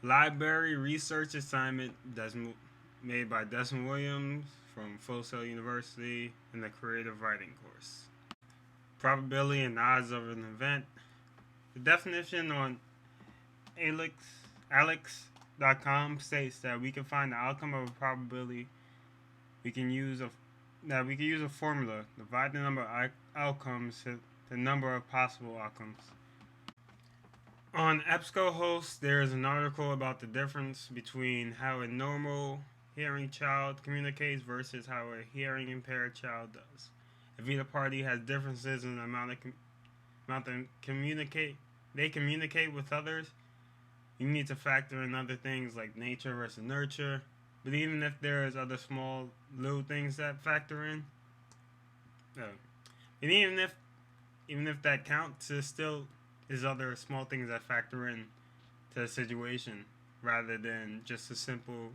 library research assignment made by Desmond Williams from Full Sail University in the creative writing course. Probability and odds of an event. The definition on alex.com states that we can find the outcome of a probability. We can use a formula, divide the number of outcomes to the number of possible outcomes. On EBSCOhost, there is an article about the difference between how a normal hearing child communicates versus how a hearing impaired child does. If either party has differences in the amount of they communicate with others, you need to factor in other things like nature versus nurture. But even if there's other small little things that factor in, uh, and even if that counts, there still is other small things that factor in to the situation rather than just a simple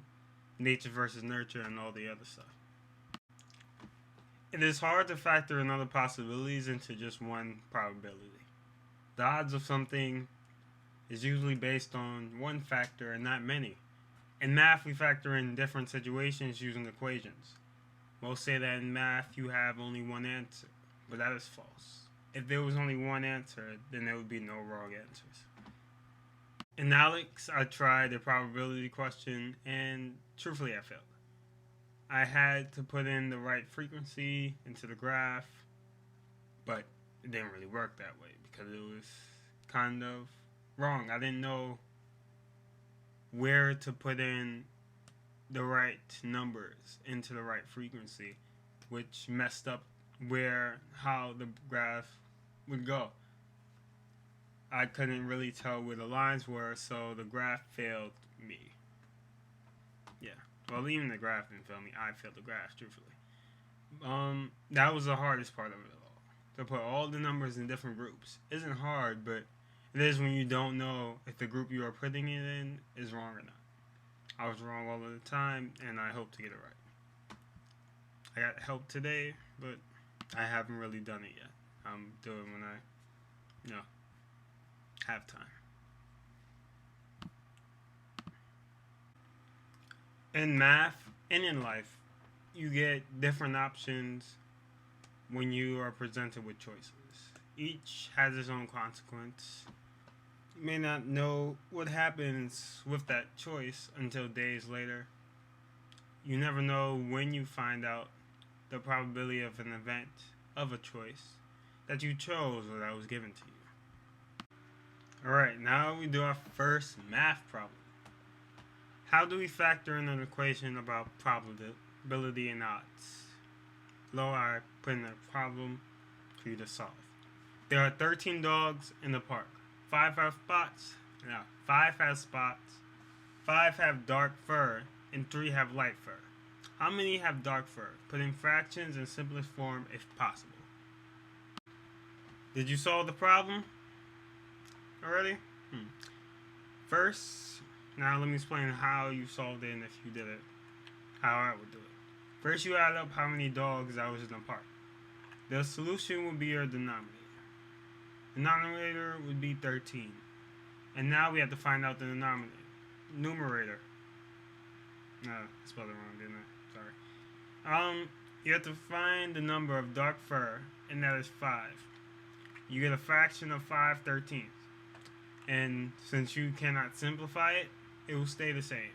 nature versus nurture and all the other stuff. It is hard to factor in other possibilities into just one probability. The odds of something is usually based on one factor and not many. In math, we factor in different situations using equations. Most say that in math you have only one answer, but that is false. If there was only one answer, then there would be no wrong answers. In Alex, I tried a probability question, and truthfully, I failed. I had to put in the right frequency into the graph, but it didn't really work that way because it was kind of wrong. I didn't know where to put in the right numbers into the right frequency, which messed up how the graph would go. I couldn't really tell where the lines were, so the graph failed me. Yeah. Well, even the graph didn't fail me. I failed the graph, truthfully. That was the hardest part of it all. To put all the numbers in different groups isn't hard, but it is when you don't know if the group you are putting it in is wrong or not. I was wrong all of the time, and I hope to get it right. I got help today, but I haven't really done it yet. I'm doing when I, have time. In math and in life, you get different options when you are presented with choices. Each has its own consequence. You may not know what happens with that choice until days later. You never know when you find out the probability of an event of a choice that you chose or that was given to you. Alright, now we do our first math problem. How do we factor in an equation about probability and odds? Below, I put in a problem for you to solve. There are 13 dogs in the park. 5 have spots. No, 5 have spots. 5 have dark fur, and 3 have light fur. How many have dark fur? Put in fractions in simplest form if possible. Did you solve the problem already? First, now let me explain how you solved it and if you did it, how I would do it. First, you add up how many dogs I was in the park. The solution would be your denominator. The denominator would be 13. And now we have to find out the numerator. No, I spelled it wrong, didn't I? Sorry. You have to find the number of dark fur, and that is 5. You get a fraction of 5/13. And since you cannot simplify it, it will stay the same.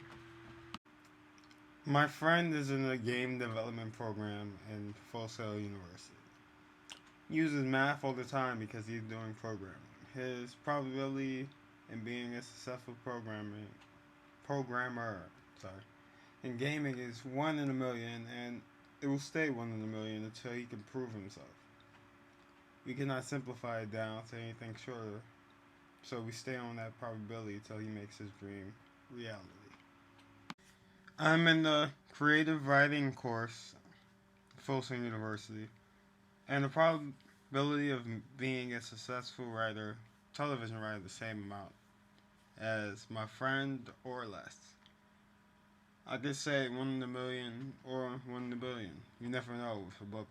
My friend is in a game development program in Full Sail University. He uses math all the time because he's doing programming. His probability in being a successful programmer, in gaming is 1 in a million, and it will stay 1 in a million until he can prove himself. We cannot simplify it down to anything shorter, so we stay on that probability until he makes his dream reality. I'm in the creative writing course, Full Sail University, and the probability of being a successful television writer, the same amount as my friend or less. I could say 1 in a million or 1 in a billion. You never know with a book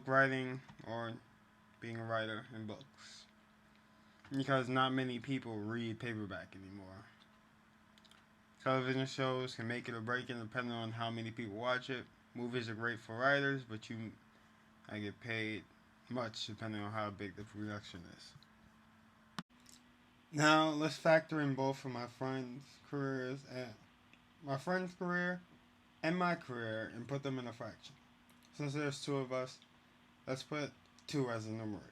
writing, or being a writer in books. because not many people read paperback anymore. Television shows can make it or break it depending on how many people watch it. Movies are great for writers, but I get paid much depending on how big the production is. Now let's factor in both of my friends' careers and my friend's career and my career and put them in a fraction. Since there's two of us, let's put 2 as a numerator.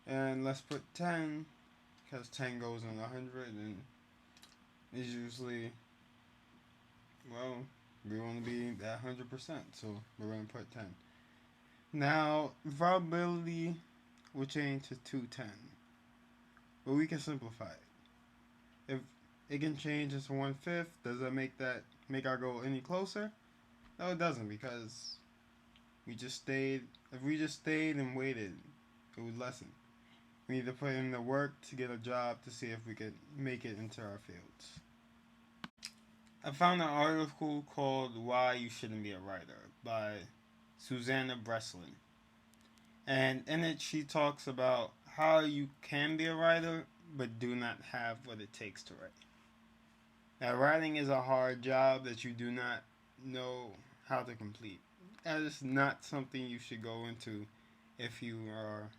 And let's put 10 because 10 goes in 100 and is usually, well, we want to be at 100%, so we're going to put 10. Now, the probability will change to 210, but we can simplify it. If it can change into 1/5, does that make our goal any closer? No, it doesn't, because we just stayed. If we just stayed and waited, it would lessen. We need to put in the work to get a job to see if we could make it into our fields. I found an article called "Why You Shouldn't Be a Writer" by Susanna Breslin. And in it, she talks about how you can be a writer, but do not have what it takes to write. Now, writing is a hard job that you do not know how to complete. That is not something you should go into if you are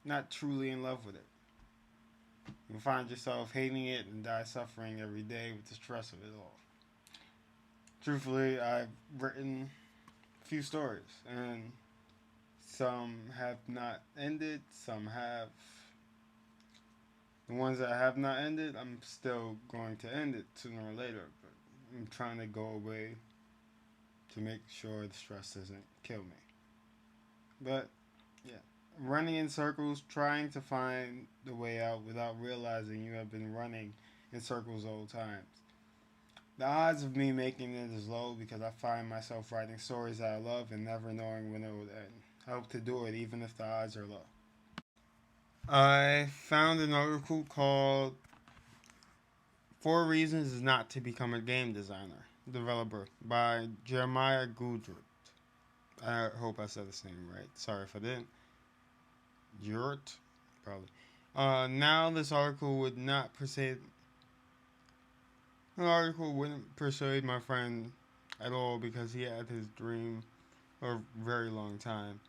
not truly in love with it. You'll find yourself hating it and die suffering every day with the stress of it all. Truthfully, I've written a few stories, and some have not ended, some have. The ones that have not ended, I'm still going to end it sooner or later, but I'm trying to go away to make sure the stress doesn't kill me. But, yeah. Running in circles, trying to find the way out without realizing you have been running in circles all times. The odds of me making it is low because I find myself writing stories that I love and never knowing when it will end. I hope to do it even if the odds are low. I found an article called 4 Reasons Not to Become a Game Developer by Jeremiah Goodrich. I hope I said his name right. Sorry if I didn't. Jurt? Probably. Now this article would not persuade. The article wouldn't persuade my friend at all because he had his dream for a very long time.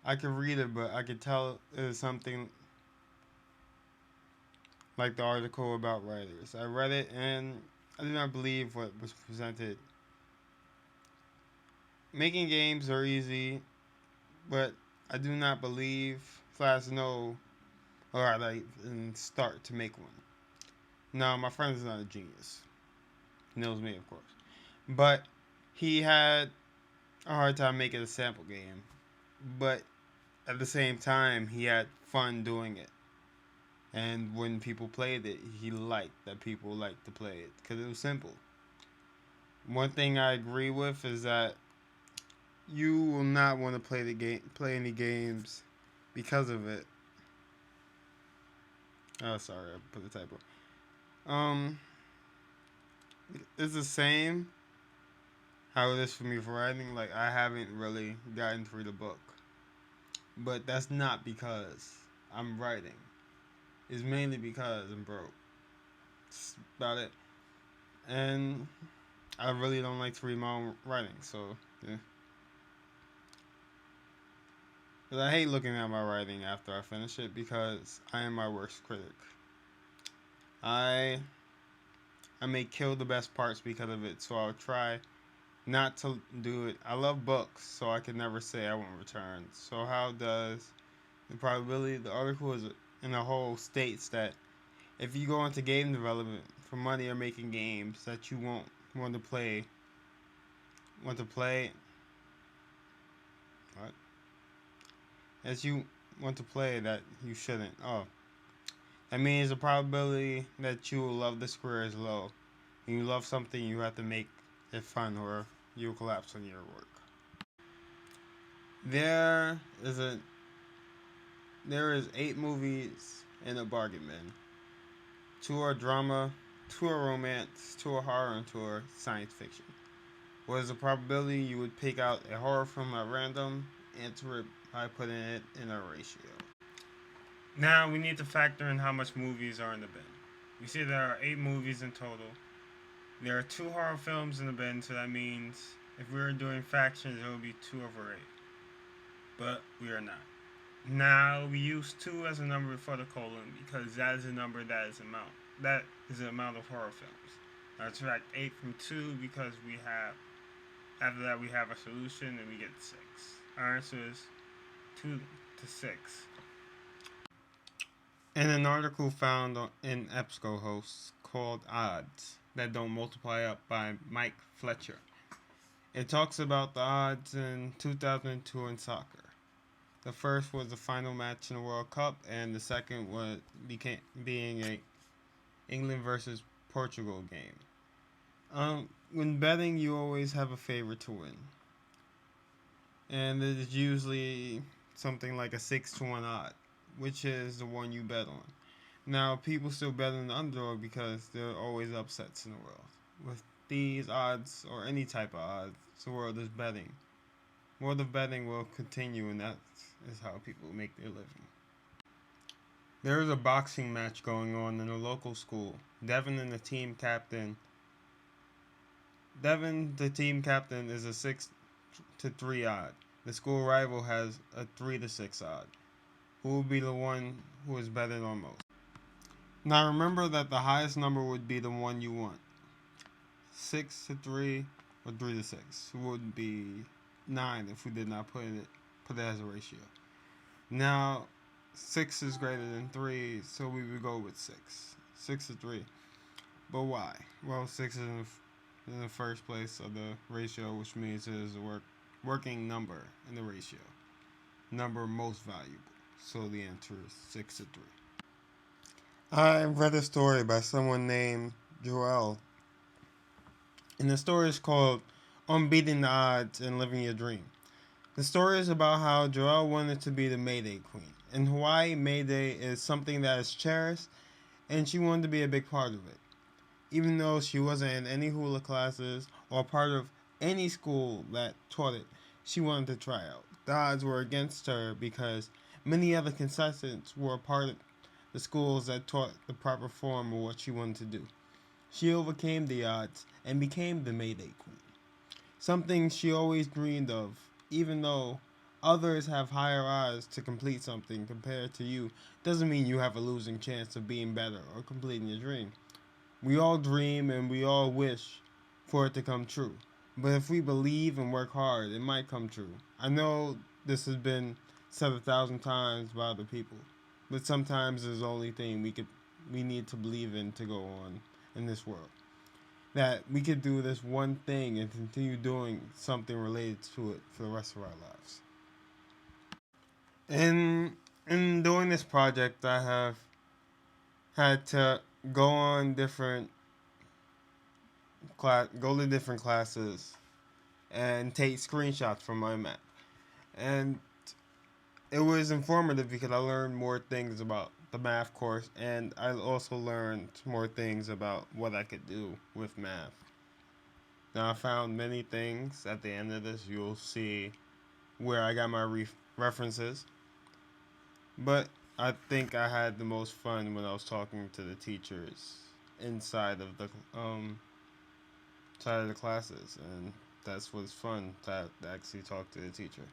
I could read it, but I could tell it was something like the article about writers. I read it and I do not believe what was presented. Making games are easy, but I do not believe know or I start to make one. No, my friend is not a genius. He knows me, of course. But he had a hard time making a sample game. But at the same time, he had fun doing it. And when people played it, he liked that people liked to play it because it was simple. One thing I agree with is that you will not want to play any games because of it. Oh, sorry, I put the typo. It's the same how it is for me for writing. Like, I haven't really gotten through the book. But that's not because I'm writing. It's mainly because I'm broke. That's about it. And I really don't like to read my own writing, so, yeah. But I hate looking at my writing after I finish it because I am my worst critic. I may kill the best parts because of it, so I'll try not to do it. I love books, so I can never say I won't return. So how does the probability? The article is in a whole states that if you go into game development for money or making games that you won't want to play. What? As you want to play that you shouldn't. Oh. That means the probability that you will love this career is low. When you love something, you have to make it fun or you'll collapse on your work. There is 8 movies in a bargain bin. 2 are drama, 2 are romance, 2 are horror, and 2 are science fiction. What is the probability you would pick out a horror film at random? Answer it by putting it in a ratio. Now we need to factor in how much movies are in the bin. We see there are 8 movies in total. There are 2 horror films in the bin, so that means if we were doing factions, it would be 2/8. But we are not. Now we use 2 as a number before the colon because that is a number that is amount. That is the amount of horror films. Now subtract 8 from 2 because we have after that we have a solution and we get 6. Our answer is 2 to 6. In an article found in EBSCOhost called Odds That Don't Multiply Up by Mike Fletcher, it talks about the odds in 2002 in soccer. The first was the final match in the World Cup, and the second was being a England versus Portugal game. When betting, you always have a favorite to win, and it is usually something like a 6-1 odd, which is the one you bet on. Now, people still bet on the underdog because there are always upsets in the world. With these odds, or any type of odds, the world is betting. World of betting will continue, and that is how people make their living. There is a boxing match going on in a local school. Devin, the team captain, is a 6-3 odd. The school rival has a 3-6 odd. Who will be the one who is betted on most? Now remember that the highest number would be the one you want. 6-3 or 3-6 would be 9 if we did not put it as a ratio. Now 6 is greater than 3, so we would go with 6. 6-3. But why? Well, 6 is in the first place of the ratio, which means it is a working number in the ratio. Number most valuable. So the answer is 6-3. I read a story by someone named Joel. And the story is called Unbeating the Odds and Living Your Dream. The story is about how Joelle wanted to be the Mayday Queen. In Hawaii, Mayday is something that is cherished, and she wanted to be a big part of it. Even though she wasn't in any hula classes or part of any school that taught it, she wanted to try out. The odds were against her because many other contestants were a part of the schools that taught the proper form of what she wanted to do. She overcame the odds and became the Mayday Queen. Something she always dreamed of, even though others have higher odds to complete something compared to you, doesn't mean you have a losing chance of being better or completing your dream. We all dream and we all wish for it to come true. But if we believe and work hard, it might come true. I know this has been said 1,000 times by other people, but sometimes it's the only thing we need to believe in to go on in this world. That we could do this one thing and continue doing something related to it for the rest of our lives. In doing this project, I have had to go on go to different classes and take screenshots from my map. And it was informative because I learned more things about the math course, and I also learned more things about what I could do with math. Now, I found many things. At the end of this, you'll see where I got my references. But I think I had the most fun when I was talking to the teachers inside of the side of the classes, and that's what's fun to actually talk to the teacher.